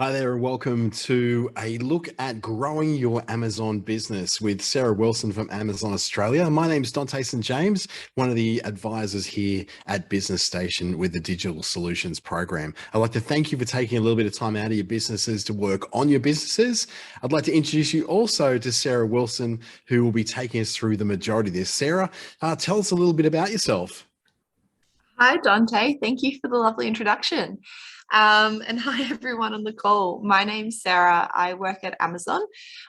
Hi there, and welcome to a look at growing your Amazon business with Sarah Wilson from Amazon Australia. My name is Dante St James, one of the advisors here at Business Station with the Digital Solutions Program. I'd like to thank you for taking a little bit of time out of your businesses to work on your businesses. I'd like to introduce you also to Sarah Wilson, who will be taking us through the majority of this. Sarah, tell us a little bit about yourself. Hi, Dante. Thank you for the lovely introduction. And hi, everyone on the call. My name's Sarah. I work at Amazon.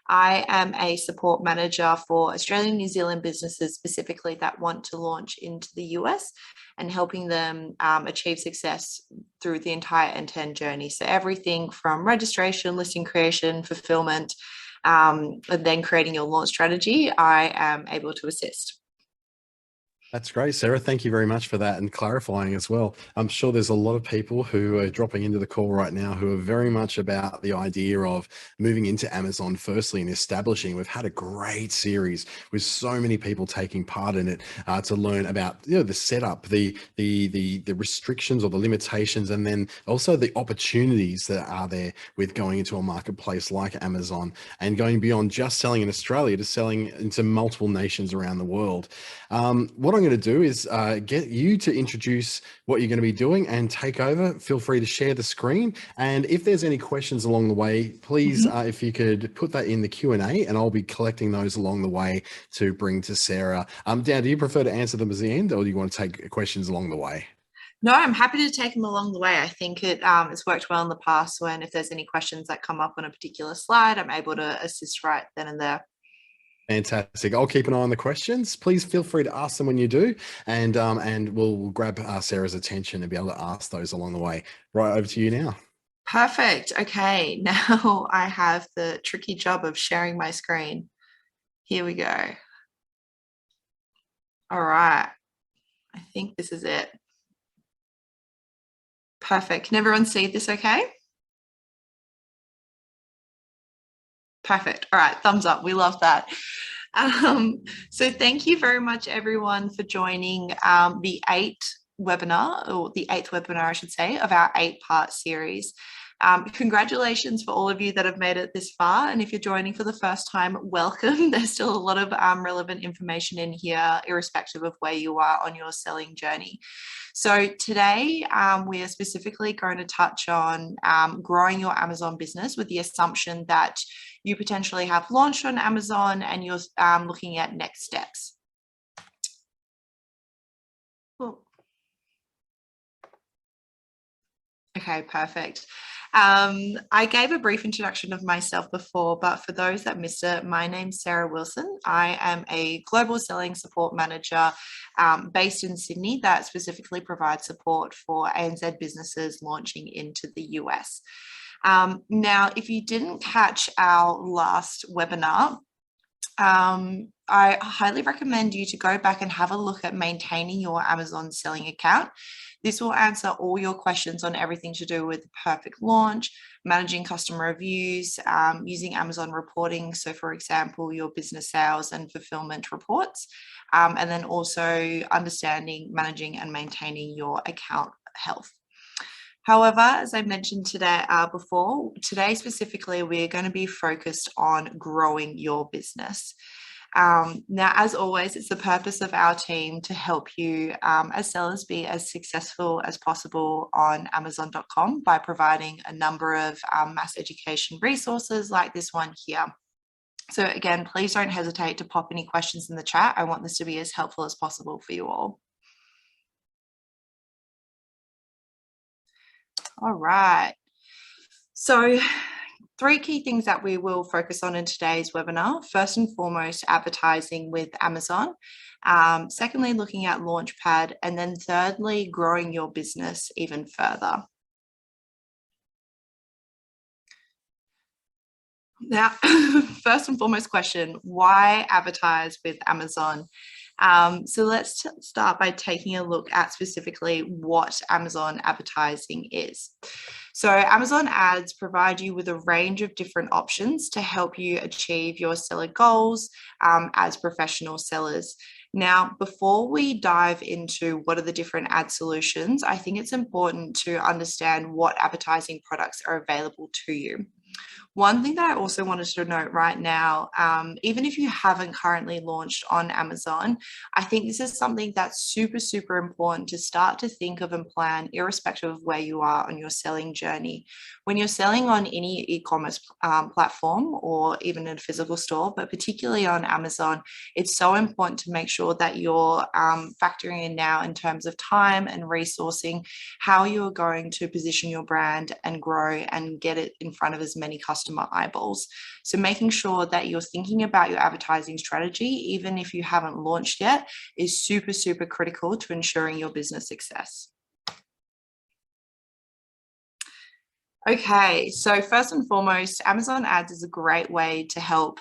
I am a support manager for Australian, New Zealand businesses specifically that want to launch into the US and helping them achieve success through the entire end-to-end journey. So everything from registration, listing creation, fulfillment, and then creating your launch strategy, I am able to assist. That's great, Sarah. Thank you very much for that and clarifying as well. I'm sure there's a lot of people who are dropping into the call right now who are very much about the idea of moving into Amazon firstly and establishing. We've had a great series with so many people taking part in it to learn about the setup, the restrictions or the limitations, and then also the opportunities that are there with going into a marketplace like Amazon and going beyond just selling in Australia to selling into multiple nations around the world. What I'm going to do is get you to introduce what you're going to be doing and take over. Feel free to share the screen. And if there's any questions along the way, please, if you could put that in the Q&A, and I'll be collecting those along the way to bring to Sarah. Dan, do you prefer to answer them at the end, or do you want to take questions along the way? No, I'm happy to take them along the way. I think it's worked well in the past when if there's any questions that come up on a particular slide, I'm able to assist right then and there. Fantastic. I'll keep an eye on the questions. Please feel free to ask them when you do, and we'll grab Sarah's attention and be able to ask those along the way. Right, over to you now. Perfect. Okay, now I have the tricky job of sharing my screen. Here we go. All right. I think this is it. Perfect. Can everyone see this okay? Perfect. All right, thumbs up. We love that. So thank you very much, everyone, for joining the eighth webinar, I should say, of our 8-part series. Congratulations for all of you that have made it this far. And if you're joining for the first time, welcome. There's still a lot of relevant information in here, irrespective of where you are on your selling journey. So today we are specifically going to touch on growing your Amazon business with the assumption that you potentially have launched on Amazon and you're looking at next steps. Cool. Okay, perfect. I gave a brief introduction of myself before, but for those that missed it, my name's Sarah Wilson. I am a global selling support manager based in Sydney that specifically provides support for ANZ businesses launching into the US. Now, if you didn't catch our last webinar, I highly recommend you to go back and have a look at maintaining your Amazon selling account. This will answer all your questions on everything to do with the perfect launch, managing customer reviews, using Amazon reporting. So for example, your business sales and fulfillment reports, and then also understanding, managing and maintaining your account health. However, as I mentioned today today specifically, we're going to be focused on growing your business. Now, as always, it's the purpose of our team to help you as sellers be as successful as possible on Amazon.com by providing a number of mass education resources like this one here. So again, please don't hesitate to pop any questions in the chat. I want this to be as helpful as possible for you all. All right. So 3 key things that we will focus on in today's webinar. First and foremost, advertising with Amazon. Secondly, looking at Launchpad. And then thirdly, growing your business even further. Now, first and foremost question, why advertise with Amazon? So let's start by taking a look at specifically what Amazon advertising is. So Amazon ads provide you with a range of different options to help you achieve your seller goals as professional sellers. Now, before we dive into what are the different ad solutions, I think it's important to understand what advertising products are available to you. One thing that I also wanted to note right now, even if you haven't currently launched on Amazon, I think this is something that's super, super important to start to think of and plan, irrespective of where you are on your selling journey. When you're selling on any e-commerce platform or even in a physical store, but particularly on Amazon, it's so important to make sure that you're factoring in now in terms of time and resourcing, how you're going to position your brand and grow and get it in front of as many customer eyeballs. So making sure that you're thinking about your advertising strategy, even if you haven't launched yet, is super, super critical to ensuring your business success. Okay, so first and foremost, Amazon Ads is a great way to help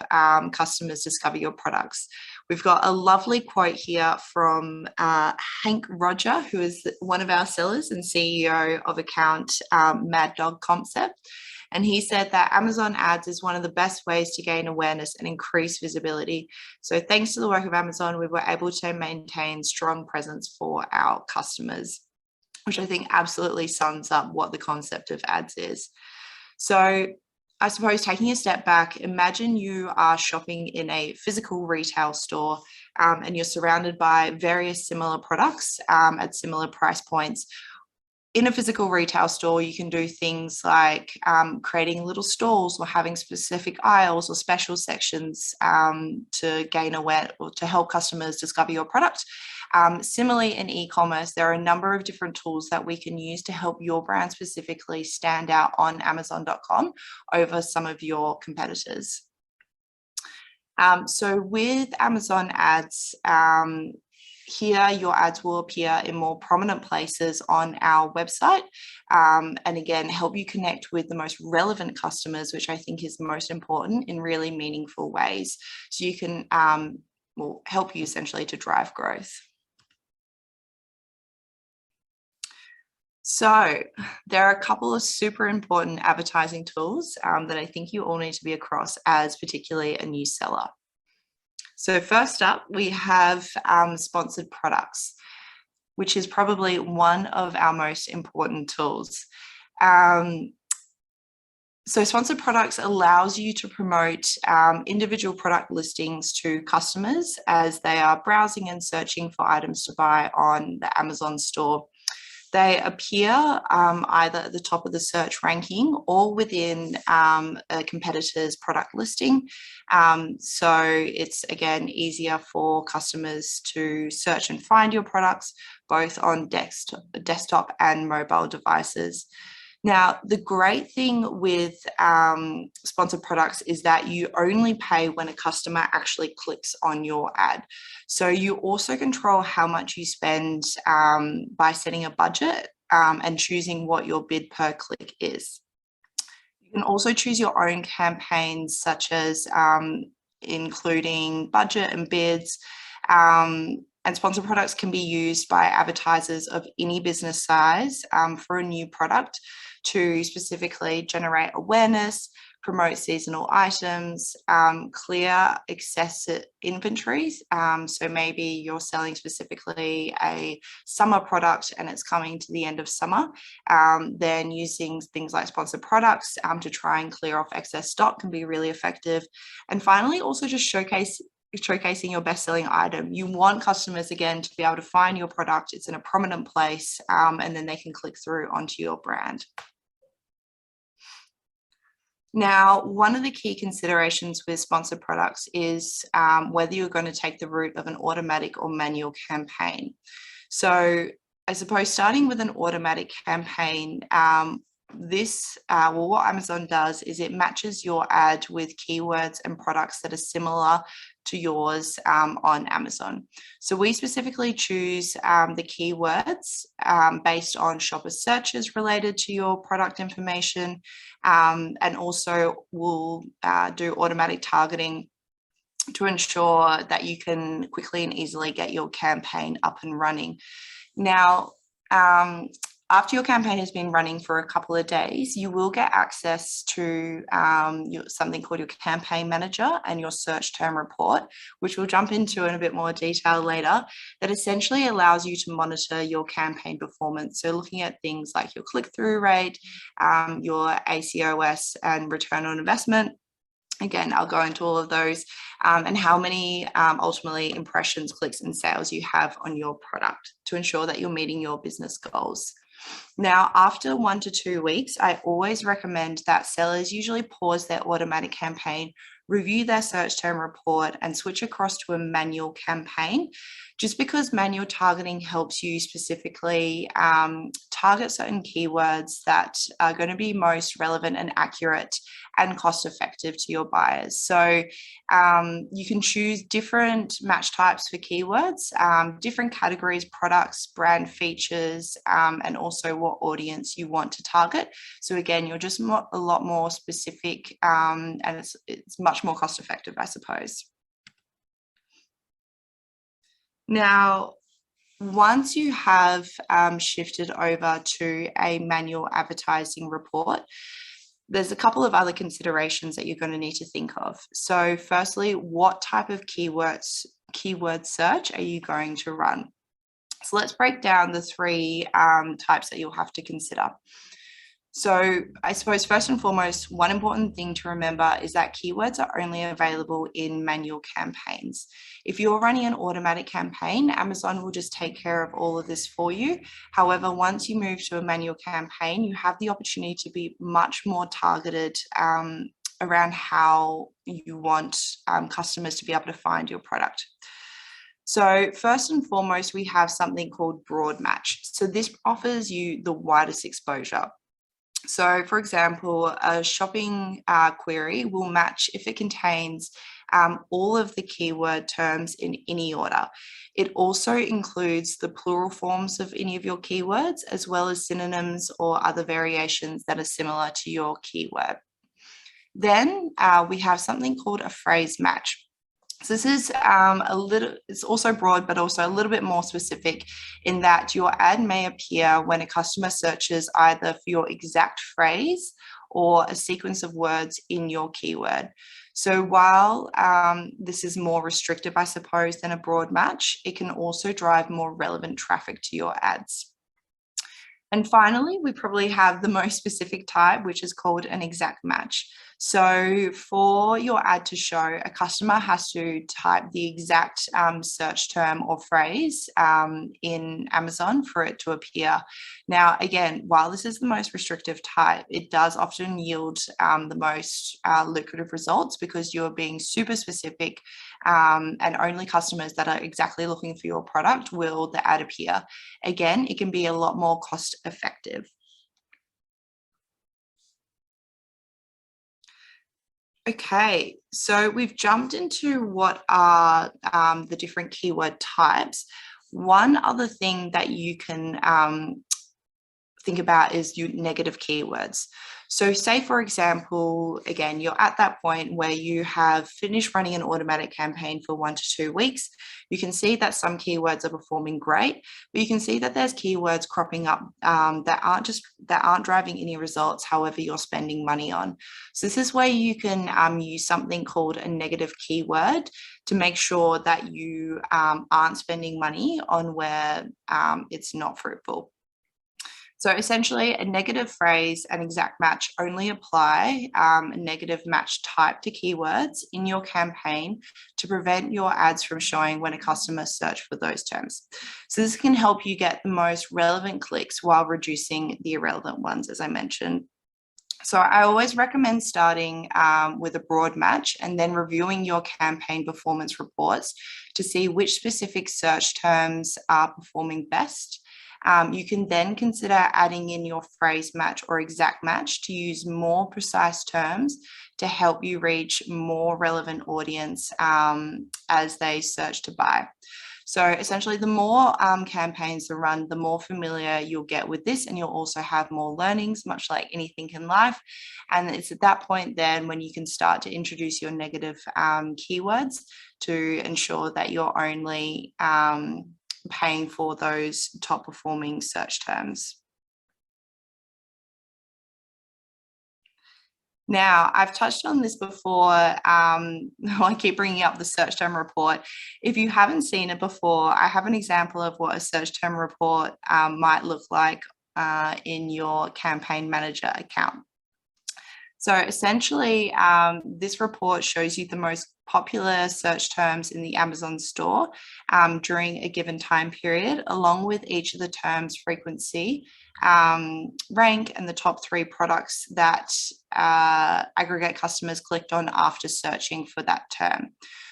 customers discover your products. We've got a lovely quote here from Hank Roger, who is one of our sellers and CEO of account Mad Dog Concept. And he said that Amazon Ads is one of the best ways to gain awareness and increase visibility. So thanks to the work of Amazon, we were able to maintain strong presence for our customers, which I think absolutely sums up what the concept of ads is. So I suppose taking a step back, imagine you are shopping in a physical retail store and you're surrounded by various similar products at similar price points. In a physical retail store, you can do things like creating little stalls or having specific aisles or special sections to gain awareness or to help customers discover your product. Similarly, in e-commerce, there are a number of different tools that we can use to help your brand specifically stand out on Amazon.com over some of your competitors. So with Amazon Ads, here, your ads will appear in more prominent places on our website, and again, help you connect with the most relevant customers, which I think is most important, in really meaningful ways. So you can will help you essentially to drive growth. So there are a couple of super important advertising tools that I think you all need to be across as particularly a new seller. So first up, we have sponsored products, which is probably one of our most important tools. So sponsored products allows you to promote individual product listings to customers as they are browsing and searching for items to buy on the Amazon store. They appear either at the top of the search ranking or within a competitor's product listing. So it's, again, easier for customers to search and find your products, both on desktop and mobile devices. Now, the great thing with sponsored products is that you only pay when a customer actually clicks on your ad. So you also control how much you spend by setting a budget and choosing what your bid per click is. You can also choose your own campaigns, such as including budget and bids. And sponsored products can be used by advertisers of any business size for a new product to specifically generate awareness, promote seasonal items, clear excess inventories. So maybe you're selling specifically a summer product and it's coming to the end of summer. Then using things like sponsored products to try and clear off excess stock can be really effective. And finally, also just showcasing your best-selling item. You want customers, again, to be able to find your product. It's in a prominent place, and then they can click through onto your brand. Now, one of the key considerations with sponsored products is whether you're going to take the route of an automatic or manual campaign. So I suppose starting with an automatic campaign, what Amazon does is it matches your ad with keywords and products that are similar to yours on Amazon. So we specifically choose the keywords based on shopper searches related to your product information, and also we'll do automatic targeting to ensure that you can quickly and easily get your campaign up and running. Now, After your campaign has been running for a couple of days, you will get access to something called your campaign manager and your search term report, which we'll jump into in a bit more detail later, that essentially allows you to monitor your campaign performance. So looking at things like your click-through rate, your ACOS and return on investment. Again, I'll go into all of those and how many ultimately impressions, clicks, and sales you have on your product to ensure that you're meeting your business goals. Now, after 1 to 2 weeks, I always recommend that sellers usually pause their automatic campaign, review their search term report, and switch across to a manual campaign, just because manual targeting helps you specifically target certain keywords that are going to be most relevant and accurate and cost effective to your buyers. So you can choose different match types for keywords, different categories, products, brand features, and also what audience you want to target. So again, you're just a lot more specific and it's much more cost effective, I suppose. Now, once you have shifted over to a manual advertising report, there's a couple of other considerations that you're going to need to think of. So firstly, what type of keyword search are you going to run? So let's break down the three types that you'll have to consider. So I suppose first and foremost, one important thing to remember is that keywords are only available in manual campaigns. If you're running an automatic campaign, Amazon will just take care of all of this for you. However, once you move to a manual campaign, you have the opportunity to be much more targeted around how you want customers to be able to find your product. So first and foremost, we have something called broad match. So this offers you the widest exposure. So for example, a shopping query will match if it contains all of the keyword terms in any order. It also includes the plural forms of any of your keywords, as well as synonyms or other variations that are similar to your keyword. Then we have something called a phrase match. So this is it's also broad, but also a little bit more specific in that your ad may appear when a customer searches either for your exact phrase or a sequence of words in your keyword. So while this is more restrictive, I suppose, than a broad match, it can also drive more relevant traffic to your ads. And finally, we probably have the most specific type, which is called an exact match. So for your ad to show, a customer has to type the exact search term or phrase in Amazon for it to appear. Now, again, while this is the most restrictive type, it does often yield the most lucrative results because you're being super specific and only customers that are exactly looking for your product will the ad appear. Again, it can be a lot more cost effective. Okay, so we've jumped into what are the different keyword types. One other thing that you can think about is your negative keywords. So say, for example, again, you're at that point where you have finished running an automatic campaign for 1 to 2 weeks. You can see that some keywords are performing great, but you can see that there's keywords cropping up that aren't driving any results, however you're spending money on. So this is where you can use something called a negative keyword to make sure that you aren't spending money on where it's not fruitful. So essentially, a negative phrase and exact match only apply a negative match type to keywords in your campaign to prevent your ads from showing when a customer search for those terms. So this can help you get the most relevant clicks while reducing the irrelevant ones, as I mentioned. So I always recommend starting with a broad match and then reviewing your campaign performance reports to see which specific search terms are performing best. You can then consider adding in your phrase match or exact match to use more precise terms to help you reach more relevant audience as they search to buy. So essentially, the more campaigns that run, the more familiar you'll get with this, and you'll also have more learnings, much like anything in life. And it's at that point then when you can start to introduce your negative keywords to ensure that you're only paying for those top performing search terms. Now, I've touched on this before. I keep bringing up the search term report. If you haven't seen it before, I have an example of what a search term report might look like in your campaign manager account. So essentially, this report shows you the most popular search terms in the Amazon store during a given time period, along with each of the terms frequency, rank, and the top 3 products that aggregate customers clicked on after searching for that term.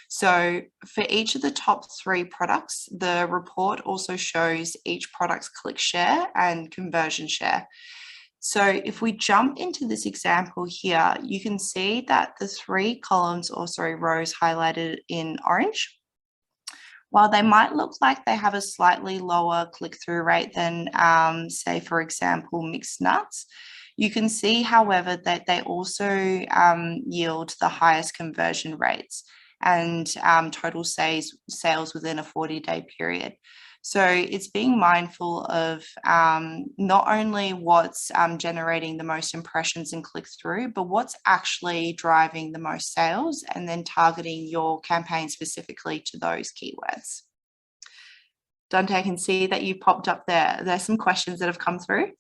So for each of the top 3 products, the report also shows each product's click share and conversion share. So if we jump into this example here, you can see that the 3 columns, or sorry, rows highlighted in orange, while they might look like they have a slightly lower click-through rate than, say, for example, mixed nuts, you can see, however, that they also yield the highest conversion rates and total sales within a 40-day period. So it's being mindful of not only what's generating the most impressions and click through, but what's actually driving the most sales, and then targeting your campaign specifically to those keywords. Dante, I can see that you popped up there. There's some questions that have come through.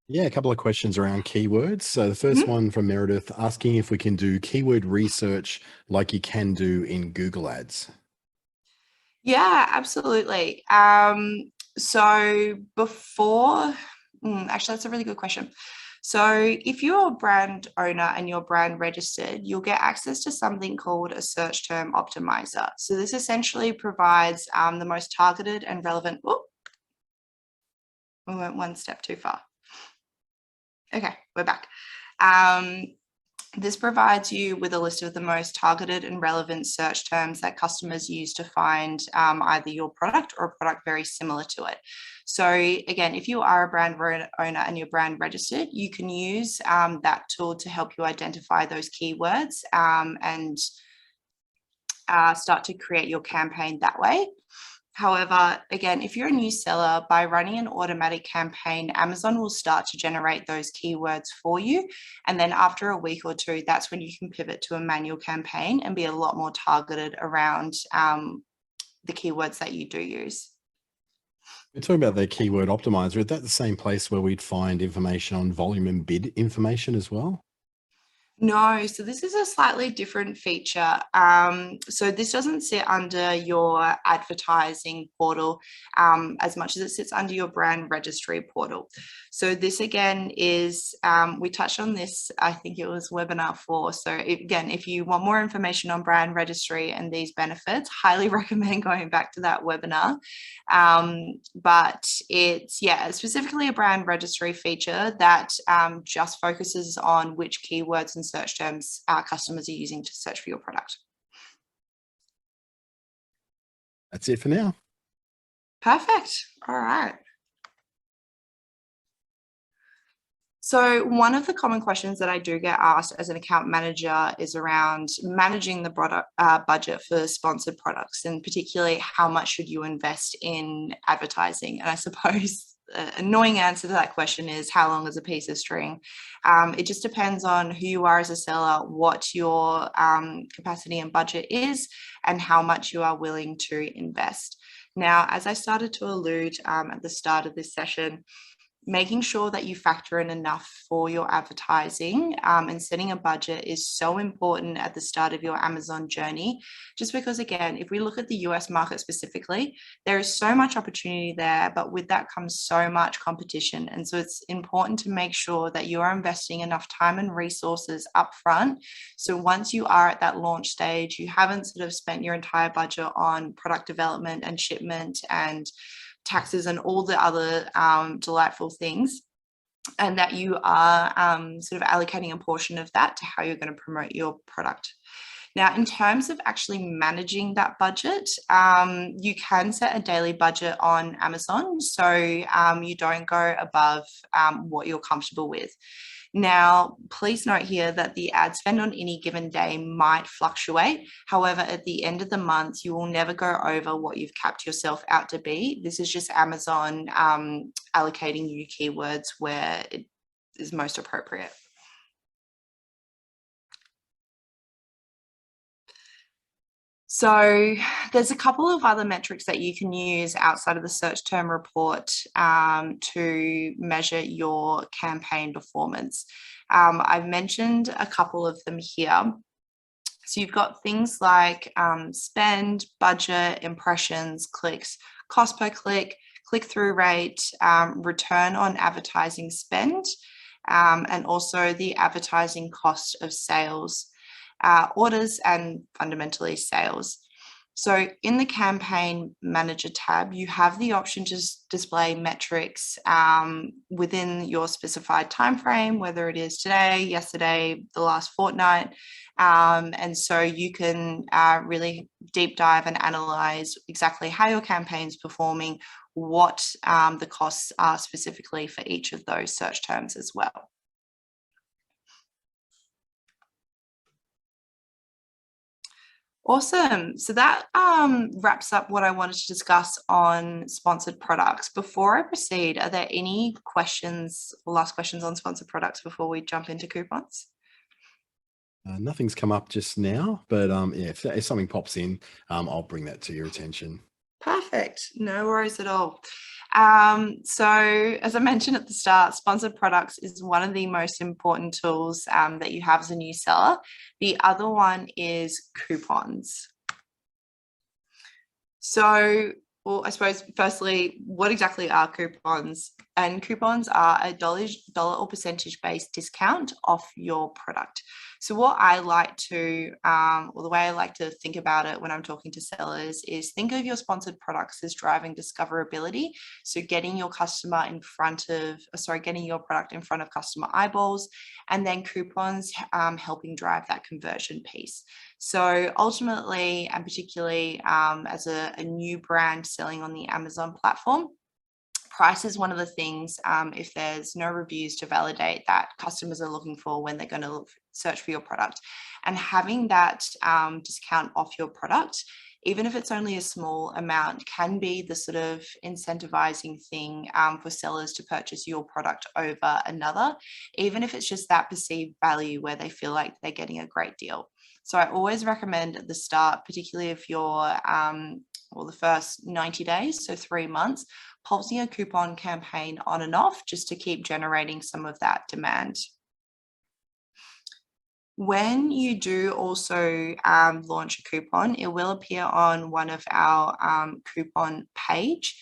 Yeah, a couple of questions around keywords. So the first one from Meredith, asking if we can do keyword research like you can do in Google Ads. Yeah, absolutely. So before, actually, that's a really good question. So if you're a brand owner and you're brand registered, you'll get access to something called a search term optimizer. So this essentially provides the most targeted and relevant, we went one step too far. Okay, we're back. This provides you with a list of the most targeted and relevant search terms that customers use to find either your product or a product very similar to it. So again, if you are a brand owner and you're brand registered, you can use that tool to help you identify those keywords and start to create your campaign that way. However, again, if you're a new seller, by running an automatic campaign, Amazon will start to generate those keywords for you. And then after a week or 2, that's when you can pivot to a manual campaign and be a lot more targeted around the keywords that you do use. We're talking about the keyword optimizer. Is that the same place where we'd find information on volume and bid information as well? No, so this is a slightly different feature. So this doesn't sit under your advertising portal as much as it sits under your brand registry portal. So this again is, we touched on this, I think it was webinar 4. So again, if you want more information on brand registry and these benefits, highly recommend going back to that webinar. But it's, yeah, specifically a brand registry feature that just focuses on which keywords and search terms our customers are using to search for your product. That's it for now. Perfect. All right. So one of the common questions that I do get asked as an account manager is around managing the product budget for sponsored products, and particularly how much should you invest in advertising? And I suppose the annoying answer to that question is how long is a piece of string? It just depends on who you are as a seller, what your capacity and budget is, and how much you are willing to invest. Now, as I started to allude at the start of this session, making sure that you factor in enough for your advertising and setting a budget is so important at the start of your Amazon journey. Just because, again, if we look at the US market specifically, there is so much opportunity there, but with that comes so much competition. And so it's important to make sure that you are investing enough time and resources upfront. So once you are at that launch stage, you haven't sort of spent your entire budget on product development and shipment and taxes and all the other delightful things, and that you are sort of allocating a portion of that to how you're going to promote your product. Now, in terms of actually managing that budget, you can set a daily budget on Amazon, so you don't go above what you're comfortable with. Now, please note here that the ad spend on any given day might fluctuate. However, at the end of the month, you will never go over what you've capped yourself out to be. This is just Amazon allocating you keywords where it is most appropriate. So there's a couple of other metrics that you can use outside of the search term report to measure your campaign performance. I've mentioned a couple of them here. So you've got things like spend, budget, impressions, clicks, cost per click, click-through rate, return on advertising spend, and also the advertising cost of sales, orders, and fundamentally sales. So in the campaign manager tab, you have the option to display metrics within your specified time frame, whether it is today, yesterday, the last fortnight. And so you can really deep dive and analyze exactly how your campaign's performing, what the costs are specifically for each of those search terms as well. Awesome. So that wraps up what I wanted to discuss on sponsored products. Before I proceed, are there any questions or last questions on sponsored products before we jump into coupons? Nothing's come up just now, but yeah, if something pops in, I'll bring that to your attention. Perfect. No worries at all. So as I mentioned at the start, sponsored products is one of the most important tools that you have as a new seller. The other one is coupons. So, well, I suppose firstly, what exactly are coupons? And coupons are a dollar or percentage based discount off your product. So what I like to, or the way I like to think about it when I'm talking to sellers is think of your sponsored products as driving discoverability. So getting your customer in front of, getting your product in front of customer eyeballs, and then coupons helping drive that conversion piece. So ultimately, and particularly as a new brand selling on the Amazon platform, price is one of the things, if there's no reviews to validate, that customers are looking for when they're going to search for your product. And having that discount off your product, even if it's only a small amount, can be the sort of incentivizing thing for sellers to purchase your product over another, even if it's just that perceived value where they feel like they're getting a great deal. So I always recommend at the start, particularly if you're the first 90 days, so 3 months, pulsing a coupon campaign on and off just to keep generating some of that demand. When you do also launch a coupon, it will appear on one of our coupon page.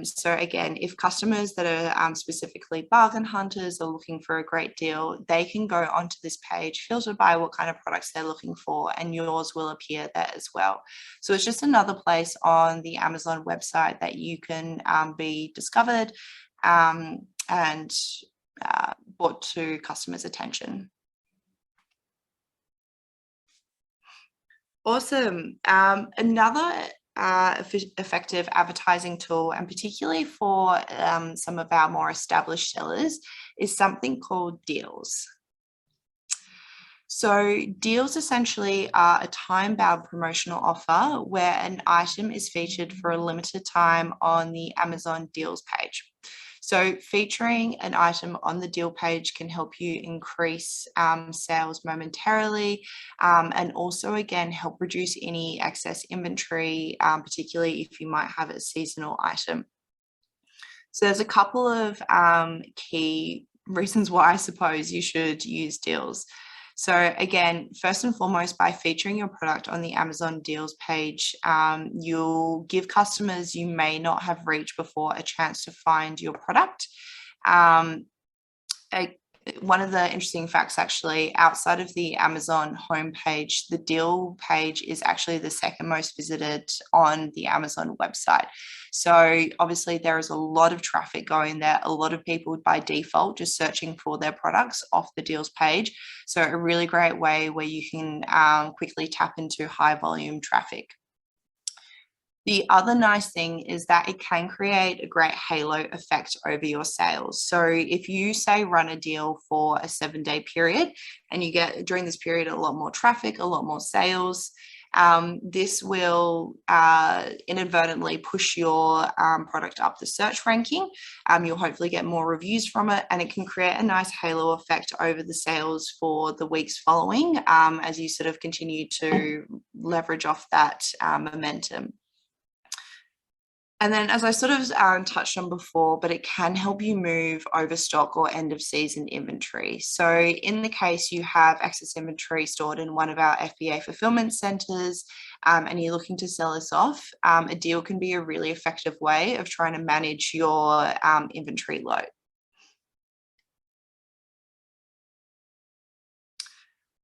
So again, if customers that are specifically bargain hunters are looking for a great deal, they can go onto this page, filter by what kind of products they're looking for, and yours will appear there as well. So it's just another place on the Amazon website that you can be discovered and brought to customers' attention. Awesome. Another effective advertising tool, and particularly for some of our more established sellers, is something called deals. So deals essentially are a time-bound promotional offer where an item is featured for a limited time on the Amazon deals page. So featuring an item on the deal page can help you increase sales momentarily, and also again help reduce any excess inventory, particularly if you might have a seasonal item. So there's a couple of key reasons why I suppose you should use deals. So again, first and foremost, by featuring your product on the Amazon deals page, you'll give customers you may not have reached before a chance to find your product. One of the interesting facts, actually, outside of the Amazon homepage, the deal page is actually the second most visited on the Amazon website. So obviously there is a lot of traffic going there, a lot of people by default just searching for their products off the deals page. So a really great way where you can quickly tap into high volume traffic. The other nice thing is that it can create a great halo effect over your sales. So if you say run a deal for a 7-day period and you get during this period a lot more traffic, a lot more sales, This will inadvertently push your product up the search ranking. You'll hopefully get more reviews from it, and it can create a nice halo effect over the sales for the weeks following as you sort of continue to leverage off that momentum. And then, as I sort of touched on before, but it can help you move overstock or end of season inventory. So in the case you have excess inventory stored in one of our FBA fulfillment centers and you're looking to sell this off, a deal can be a really effective way of trying to manage your inventory load.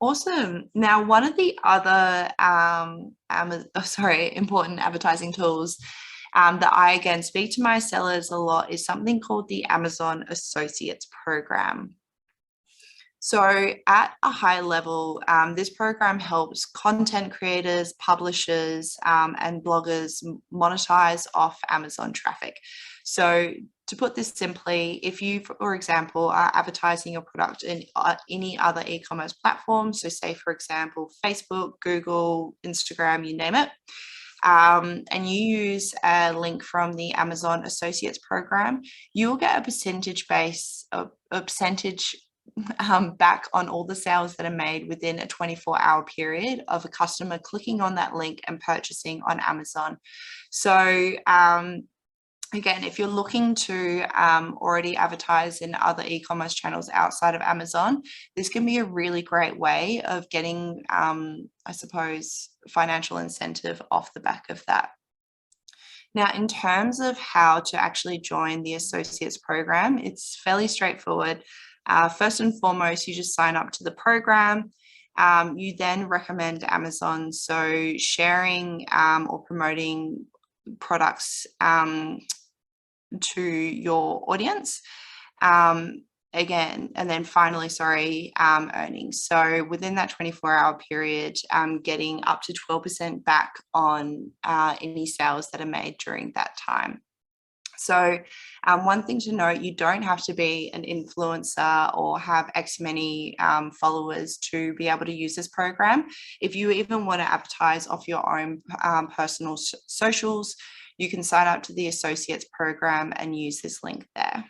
Awesome. Now, one of the other important advertising tools that I, again, speak to my sellers a lot is something called the Amazon Associates Program. So at a high level, this program helps content creators, publishers, and bloggers monetize off Amazon traffic. So to put this simply, if you, for example, are advertising your product in any other e-commerce platform, so say, for example, Facebook, Google, Instagram, you name it, and you use a link from the Amazon Associates Program, you will get a percentage back on all the sales that are made within a 24-hour period of a customer clicking on that link and purchasing on Amazon. So again, if you're looking to already advertise in other e-commerce channels outside of Amazon, this can be a really great way of getting, I suppose, financial incentive off the back of that. Now, in terms of how to actually join the Associates Program, it's fairly straightforward. First and foremost, you just sign up to the program. You then recommend Amazon, so sharing or promoting products to your audience. Again, and then finally, earnings. So within that 24-hour period, getting up to 12% back on any sales that are made during that time. So one thing to note, you don't have to be an influencer or have X many followers to be able to use this program. If you even want to advertise off your own personal socials, you can sign up to the Associates Program and use this link there.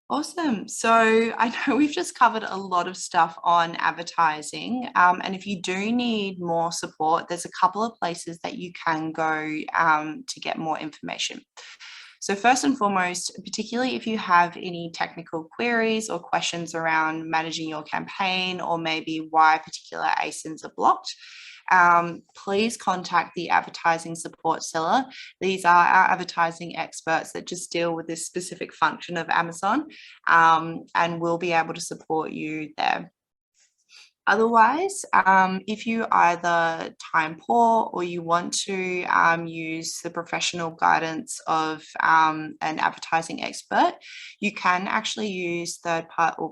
Awesome. So I know we've just covered a lot of stuff on advertising. And if you do need more support, there's a couple of places that you can go to get more information. So first and foremost, particularly if you have any technical queries or questions around managing your campaign, or maybe why particular ASINs are blocked, please contact the advertising support seller. These are our advertising experts that just deal with this specific function of Amazon, and we'll be able to support you there. Otherwise, if you either time poor or you want to use the professional guidance of an advertising expert, you can actually use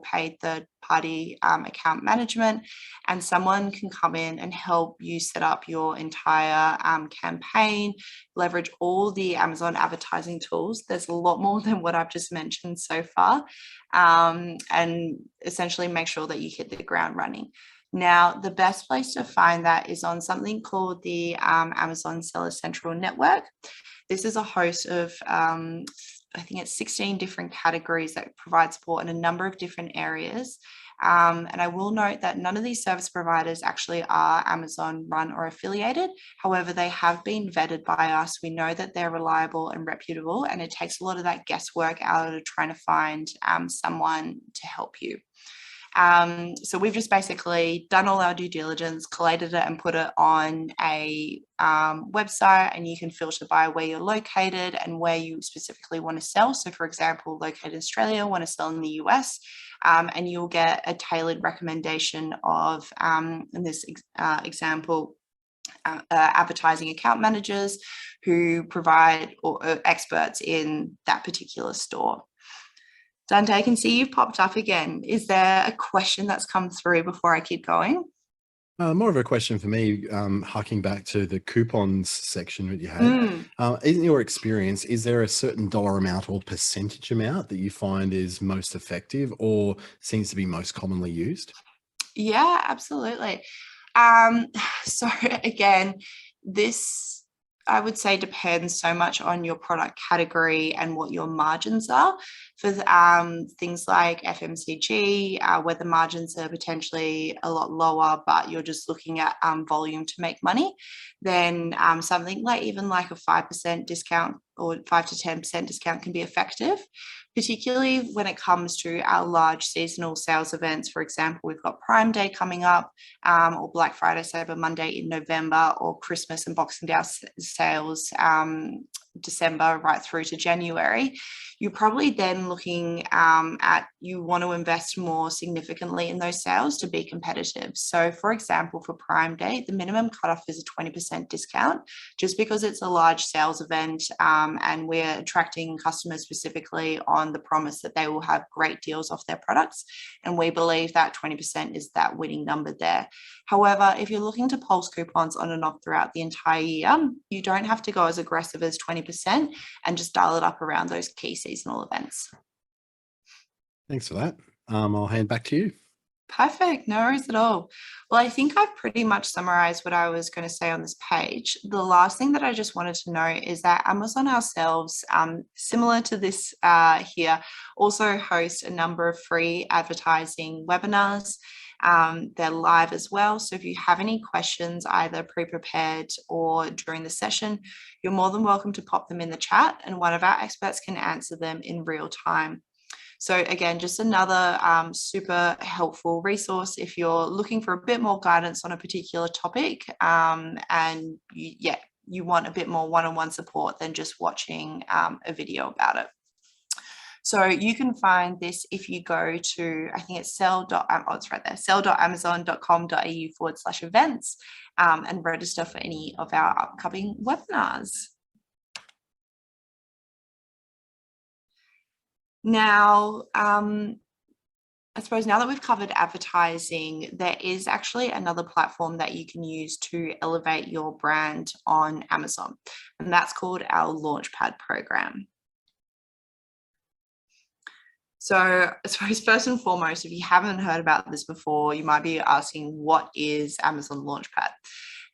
paid third-party account management, and someone can come in and help you set up your entire campaign, leverage all the Amazon advertising tools. There's a lot more than what I've just mentioned so far, and essentially make sure that you hit the ground running. Now, the best place to find that is on something called the Amazon Seller Central Network. This is a host of, I think it's 16 different categories that provide support in a number of different areas. And I will note that none of these service providers actually are Amazon run or affiliated. However, they have been vetted by us. We know that they're reliable and reputable, and it takes a lot of that guesswork out of trying to find someone to help you. So we've just basically done all our due diligence, collated it and put it on a website, and you can filter by where you're located and where you specifically want to sell. So for example, located in Australia, want to sell in the US, and you'll get a tailored recommendation of, in this example, advertising account managers who provide or experts in that particular store. Dante, I can see you've popped up again. Is there a question that's come through before I keep going? More of a question for me, harking back to the coupons section that you had. Mm. In your experience, is there a certain dollar amount or percentage amount that you find is most effective or seems to be most commonly used? Yeah, absolutely. Um, so again, this I would say depends so much on your product category and what your margins are. For things like FMCG, where the margins are potentially a lot lower, but you're just looking at volume to make money, then something like even like a 5% discount or 5 to 10% discount can be effective, particularly when it comes to our large seasonal sales events. For example, we've got Prime Day coming up, or Black Friday, Cyber Monday in November, or Christmas and Boxing Day sales, December right through to January. You're probably then looking at you want to invest more significantly in those sales to be competitive. So, for example, for Prime Day, the minimum cutoff is a 20% discount, just because it's a large sales event, and we're attracting customers specifically on the promise that they will have great deals off their products. And we believe that 20% is that winning number there. However, if you're looking to pulse coupons on and off throughout the entire year, you don't have to go as aggressive as 20% and just dial it up around those key seasonal events. Thanks for that. I'll hand back to you. Perfect. No worries at all. Well, I think I've pretty much summarized what I was going to say on this page. The last thing that I just wanted to know is that Amazon ourselves, similar to this here, also host a number of free advertising webinars. They're live as well. So if you have any questions, either pre-prepared or during the session, you're more than welcome to pop them in the chat and one of our experts can answer them in real time. So again, just another super helpful resource if you're looking for a bit more guidance on a particular topic, and you want a bit more one-on-one support than just watching a video about it. So you can find this if you go to, I think it's it's right there, sell.amazon.com.au/events, and register for any of our upcoming webinars. Now, I suppose now that we've covered advertising, there is actually another platform that you can use to elevate your brand on Amazon, and that's called our Launchpad program. So I suppose first and foremost, if you haven't heard about this before, you might be asking, what is Amazon Launchpad?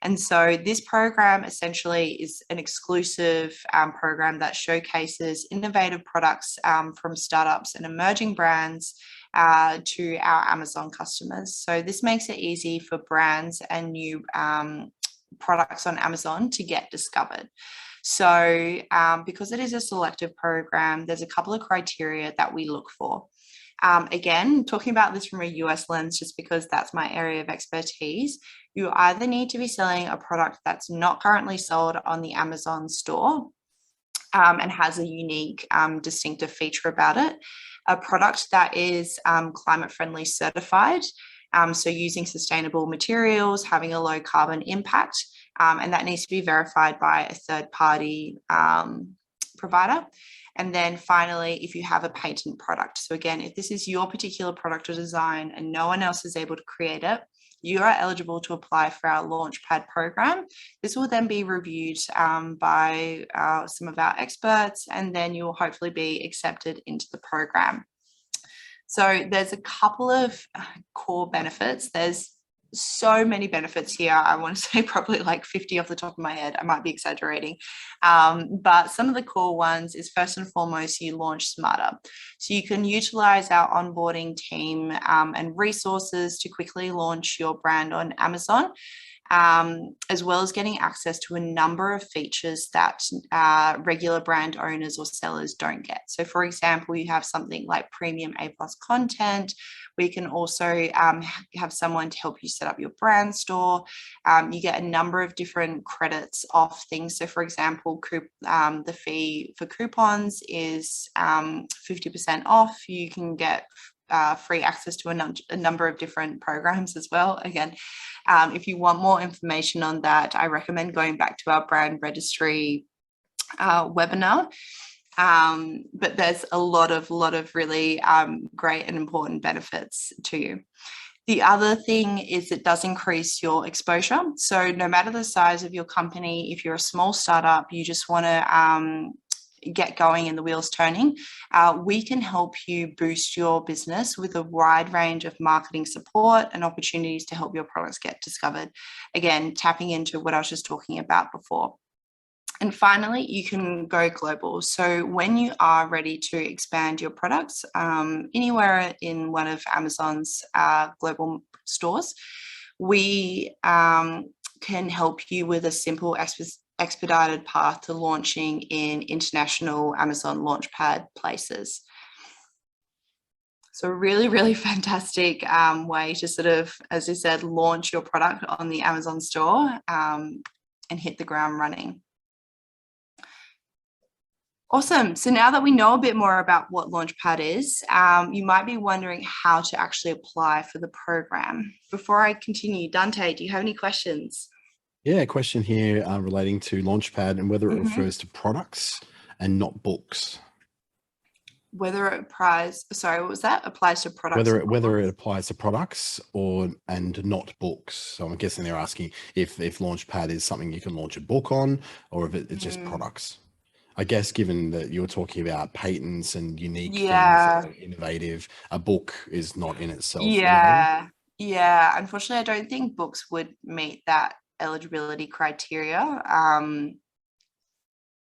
And so this program essentially is an exclusive program that showcases innovative products from startups and emerging brands to our Amazon customers. So this makes it easy for brands and new products on Amazon to get discovered. So because it is a selective program, there's a couple of criteria that we look for. Again, talking about this from a US lens, just because that's my area of expertise, you either need to be selling a product that's not currently sold on the Amazon store, and has a unique, distinctive feature about it, a product that is climate friendly certified, so using sustainable materials, having a low carbon impact, and that needs to be verified by a third party provider. And then finally, if you have a patent product. So again, if this is your particular product or design and no one else is able to create it, you are eligible to apply for our Launchpad program. This will then be reviewed by some of our experts, and then you'll hopefully be accepted into the program. So there's a couple of core benefits. There's so many benefits here. I want to say probably like 50 off the top of my head. I might be exaggerating. But some of the core ones is, first and foremost, you launch smarter. So you can utilize our onboarding team and resources to quickly launch your brand on Amazon, as well as getting access to a number of features that regular brand owners or sellers don't get. So for example, you have something like premium A+ content. We can also have someone to help you set up your brand store. You get a number of different credits off things. So for example, the fee for coupons is 50% off. You can get free access to a number of different programs as well. Again, if you want more information on that, I recommend going back to our brand registry webinar. But there's a lot of really great and important benefits to you. The other thing is it does increase your exposure. So no matter the size of your company, if you're a small startup, you just want to get going and the wheels turning, we can help you boost your business with a wide range of marketing support and opportunities to help your products get discovered. Again, tapping into what I was just talking about before. And finally, you can go global. So when you are ready to expand your products anywhere in one of Amazon's global stores, we can help you with a simple expedited path to launching in international Amazon Launchpad places. So really, really fantastic way to sort of, as you said, launch your product on the Amazon store and hit the ground running. Awesome. So now that we know a bit more about what Launchpad is, you might be wondering how to actually apply for the program. Before I continue, Dante, do you have any questions? Yeah, a question here relating to Launchpad and whether it refers to products and not books. Whether it applies, sorry, what was that? Applies to products. Whether it applies to products and not books. So I'm guessing they're asking if Launchpad is something you can launch a book on, or if it's just products. I guess given that you're talking about patents and unique things that are innovative, a book is not in itself innovative. Yeah. Unfortunately, I don't think books would meet that eligibility criteria.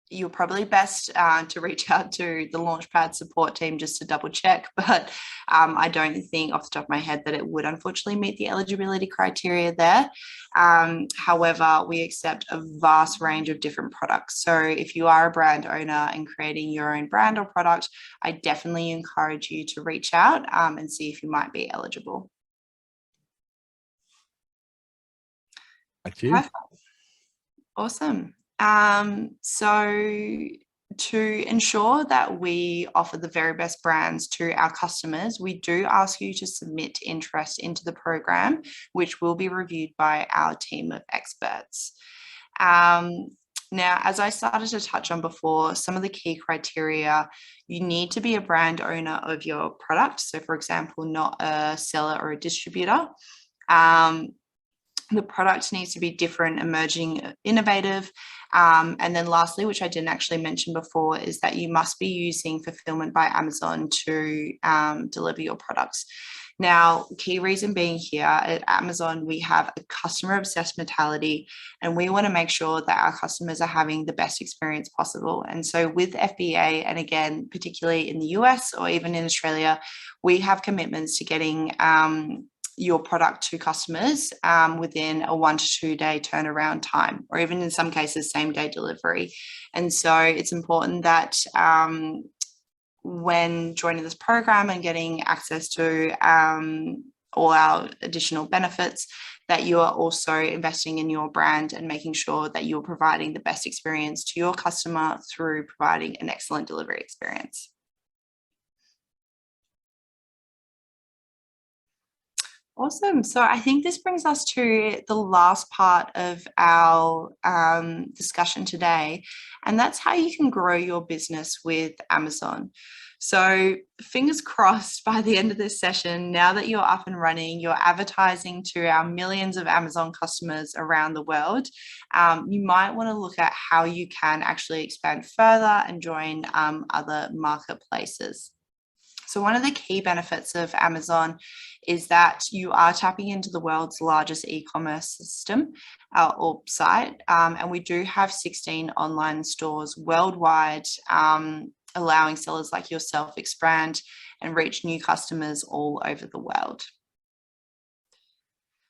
You're probably best to reach out to the Launchpad support team just to double check, but I don't think off the top of my head that it would unfortunately meet the eligibility criteria there. However, we accept a vast range of different products. So if you are a brand owner and creating your own brand or product, I definitely encourage you to reach out and see if you might be eligible. Back to you. Perfect. Awesome. So to ensure that we offer the very best brands to our customers, we do ask you to submit interest into the program, which will be reviewed by our team of experts. Now, as I started to touch on before, some of the key criteria, you need to be a brand owner of your product. So for example, not a seller or a distributor. The product needs to be different, emerging, innovative. And then lastly, which I didn't actually mention before, is that you must be using fulfillment by Amazon to deliver your products. Now, key reason being here at Amazon, we have a customer obsessed mentality, and we want to make sure that our customers are having the best experience possible. And so with FBA, and again, particularly in the US or even in Australia, we have commitments to getting your product to customers within a 1 to 2 day turnaround time, or even in some cases, same day delivery. And so it's important that when joining this program and getting access to all our additional benefits, that you are also investing in your brand and making sure that you're providing the best experience to your customer through providing an excellent delivery experience. Awesome. So I think this brings us to the last part of our discussion today, and that's how you can grow your business with Amazon. So fingers crossed by the end of this session, now that you're up and running, you're advertising to our millions of Amazon customers around the world, you might want to look at how you can actually expand further and join other marketplaces. So one of the key benefits of Amazon is that you are tapping into the world's largest e-commerce system or site, and we do have 16 online stores worldwide, allowing sellers like yourself expand and reach new customers all over the world.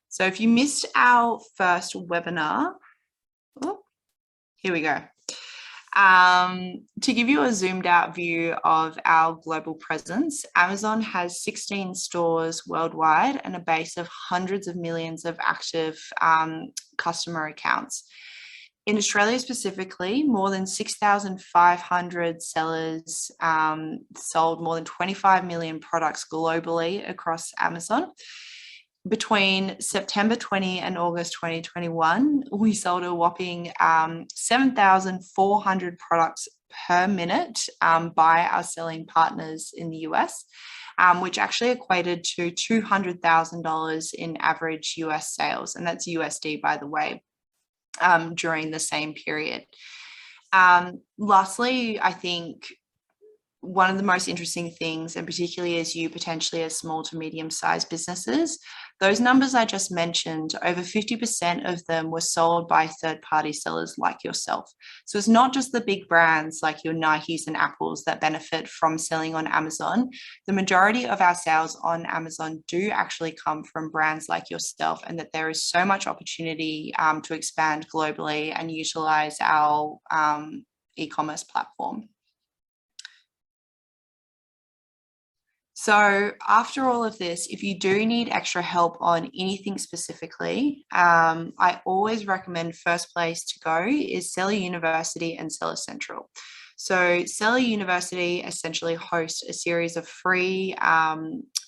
So if you missed our first webinar, here we go. To give you a zoomed out view of our global presence, Amazon has 16 stores worldwide and a base of hundreds of millions of active customer accounts. In Australia specifically, more than 6,500 sellers sold more than 25 million products globally across Amazon. Between September 20 and August 2021, we sold a whopping 7,400 products per minute by our selling partners in the US, which actually equated to $200,000 in average US sales. And that's USD, by the way, during the same period. Lastly, I think one of the most interesting things, and particularly as you potentially as small to medium-sized businesses, those numbers I just mentioned, over 50% of them were sold by third-party sellers like yourself. So it's not just the big brands like your Nikes and Apples that benefit from selling on Amazon. The majority of our sales on Amazon do actually come from brands like yourself, and that there is so much opportunity to expand globally and utilize our e-commerce platform. So after all of this, if you do need extra help on anything specifically, I always recommend first place to go is Cellular University and Seller Central. So Cellular University essentially hosts a series of free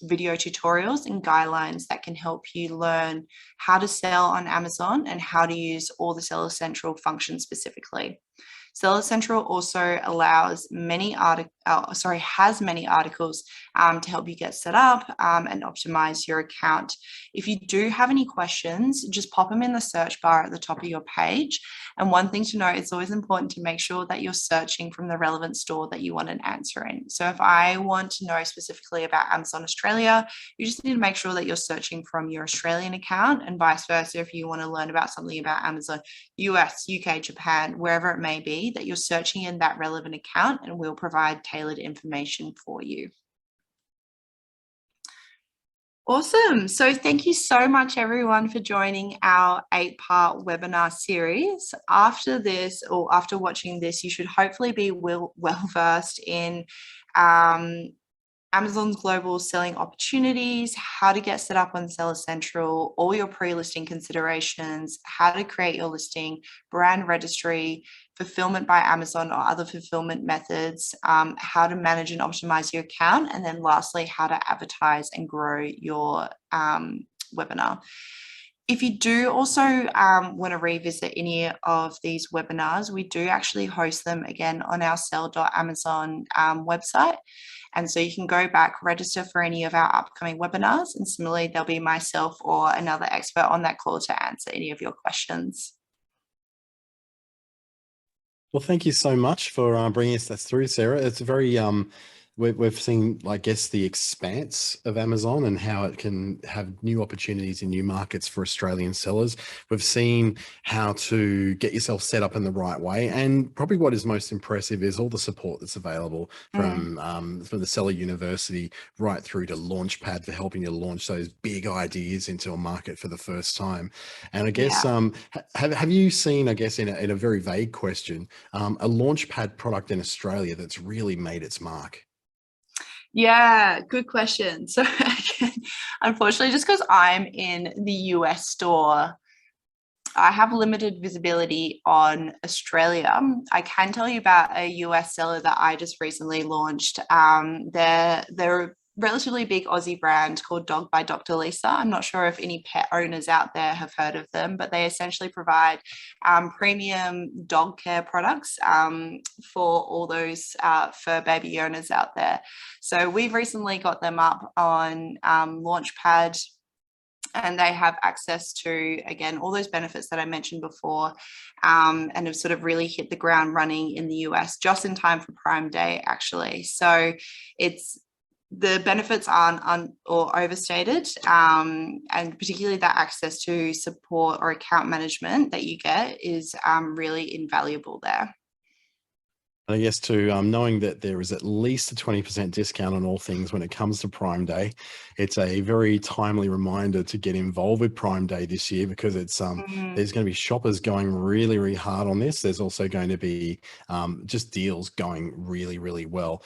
video tutorials and guidelines that can help you learn how to sell on Amazon and how to use all the Seller Central functions specifically. Seller Central also has many articles to help you get set up and optimize your account. If you do have any questions, just pop them in the search bar at the top of your page. And one thing to note, it's always important to make sure that you're searching from the relevant store that you want an answer in. So if I want to know specifically about Amazon Australia, you just need to make sure that you're searching from your Australian account, and vice versa. If you want to learn about something about Amazon US, UK, Japan, wherever it may be, that you're searching in that relevant account, and we'll provide tailored information for you. Awesome. So thank you so much, everyone, for joining our 8-part webinar series. After this, or after watching this, you should hopefully be well-versed in Amazon's global selling opportunities, how to get set up on Seller Central, all your pre-listing considerations, how to create your listing, brand registry, fulfillment by Amazon or other fulfillment methods, how to manage and optimize your account, and then lastly, how to advertise and grow your webinar. If you do also want to revisit any of these webinars, we do actually host them again on our sell.amazon website. And so you can go back, register for any of our upcoming webinars, and similarly, there'll be myself or another expert on that call to answer any of your questions. Well, thank you so much for bringing us that through, Sarah. It's very, we've seen, I guess, the expanse of Amazon and how it can have new opportunities in new markets for Australian sellers. We've seen how to get yourself set up in the right way. And probably what is most impressive is all the support that's available from the Seller University right through to Launchpad for helping you launch those big ideas into a market for the first time. And I guess, have you seen, I guess, in a very vague question, a Launchpad product in Australia that's really made its mark? Yeah, good question. So again, unfortunately, just because I'm in the US store, I have limited visibility on Australia. I can tell you about a US seller that I just recently launched. They're a relatively big Aussie brand called Dog by Dr. Lisa. I'm not sure if any pet owners out there have heard of them, but they essentially provide premium dog care products for all those fur baby owners out there. So we've recently got them up on Launchpad, and they have access to, again, all those benefits that I mentioned before, and have sort of really hit the ground running in the US just in time for Prime Day, actually. So the benefits aren't or overstated, and particularly that access to support or account management that you get is really invaluable there. I guess too, knowing that there is at least a 20% discount on all things when it comes to Prime Day, it's a very timely reminder to get involved with Prime Day this year, because it's there's going to be shoppers going really, really hard on this. There's also going to be just deals going really, really well.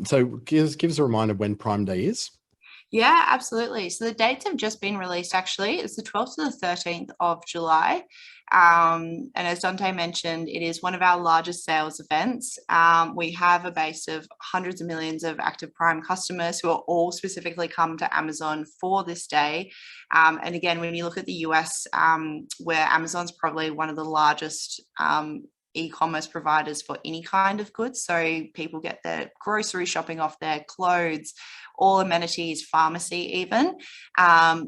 So give us a reminder when Prime Day is. Yeah, absolutely. So the dates have just been released, actually. It's the 12th to the 13th of July. And as Dante mentioned, it is one of our largest sales events. We have a base of hundreds of millions of active Prime customers who are all specifically come to Amazon for this day. And again, when you look at the US, where Amazon's probably one of the largest e-commerce providers for any kind of goods. So people get their grocery shopping off there, clothes, all amenities, pharmacy even.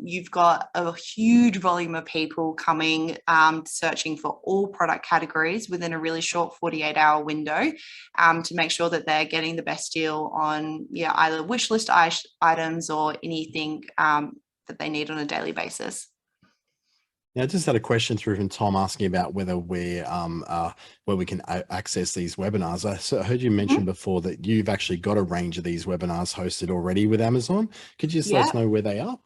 You've got a huge volume of people coming searching for all product categories within a really short 48-hour window to make sure that they're getting the best deal on either wish list items or anything that they need on a daily basis. Now, I just had a question through from Tom asking about whether we're where we can access these webinars. I heard you mention before that you've actually got a range of these webinars hosted already with Amazon. Could you just let us know where they are?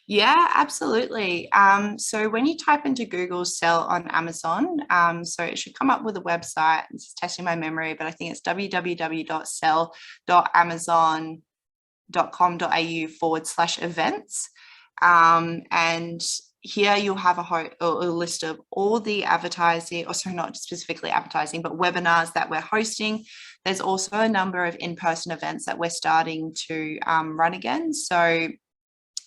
Yeah, absolutely. So when you type into Google sell on Amazon, so it should come up with a website. This is testing my memory, but I think it's www.sell.amazon.com.au/events. And here you'll have a list of all the advertising, or sorry, not specifically advertising, but webinars that we're hosting. There's also a number of in-person events that we're starting to run again. So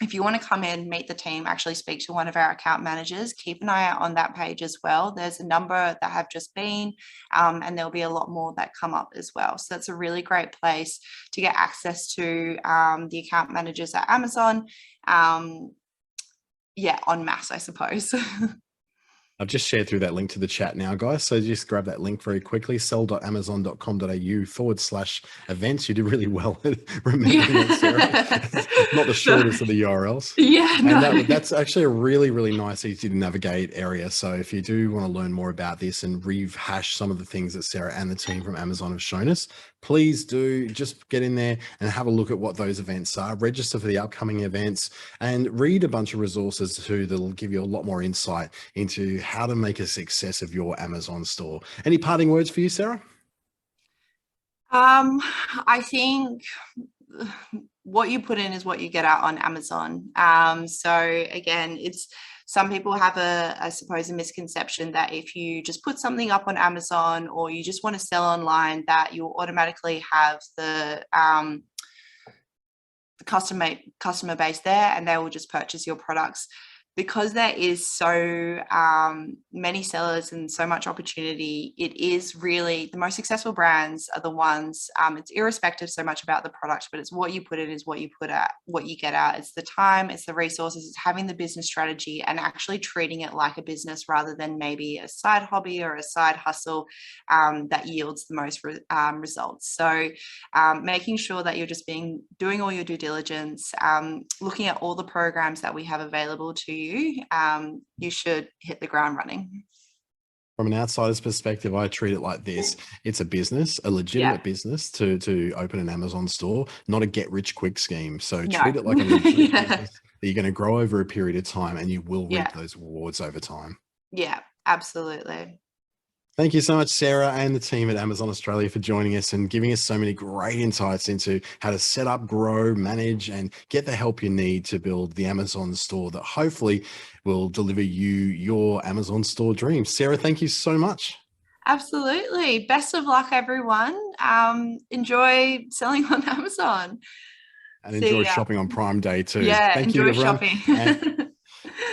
if you want to come in, meet the team, actually speak to one of our account managers, keep an eye out on that page as well. There's a number that have just been, and there'll be a lot more that come up as well. So that's a really great place to get access to the account managers at Amazon. En masse, I suppose. I've just shared through that link to the chat now, guys. So just grab that link very quickly, sell.amazon.com.au/events. You did really well at remembering that, Sarah. Not the shortest of the URLs. Yeah, no. And that's actually a really, really nice, easy to navigate area. So if you do want to learn more about this and rehash some of the things that Sarah and the team from Amazon have shown us, please do just get in there and have a look at what those events are, register for the upcoming events, and read a bunch of resources too that'll give you a lot more insight into how to make a success of your Amazon store. Any parting words for you, Sarah? I think what you put in is what you get out on Amazon. So again, some people have I suppose a misconception that if you just put something up on Amazon or you just want to sell online, that you'll automatically have the customer base there and they will just purchase your products. Because there is so many sellers and so much opportunity, it is really the most successful brands are the ones, it's irrespective so much about the product, but it's what you put in is what you get out. It's the time, it's the resources, it's having the business strategy and actually treating it like a business rather than maybe a side hobby or a side hustle that yields the most results. So making sure that you're just doing all your due diligence, looking at all the programs that we have available to you, you should hit the ground running. From an outsider's perspective, I treat it like this. It's a business, a legitimate business to open an Amazon store, not a get rich quick scheme. So treat it like a legitimate business that you're going to grow over a period of time and you will reap those rewards over time. Yeah, absolutely. Thank you so much, Sarah and the team at Amazon Australia for joining us and giving us so many great insights into how to set up, grow, manage, and get the help you need to build the Amazon store that hopefully will deliver you your Amazon store dreams. Sarah, thank you so much. Absolutely. Best of luck, everyone. Enjoy selling on Amazon. And enjoy shopping on Prime Day too. Yeah, thank you, everyone. Shopping.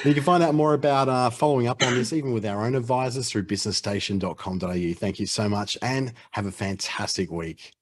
You can find out more about following up on this, even with our own advisors, through businessstation.com.au. Thank you so much and have a fantastic week.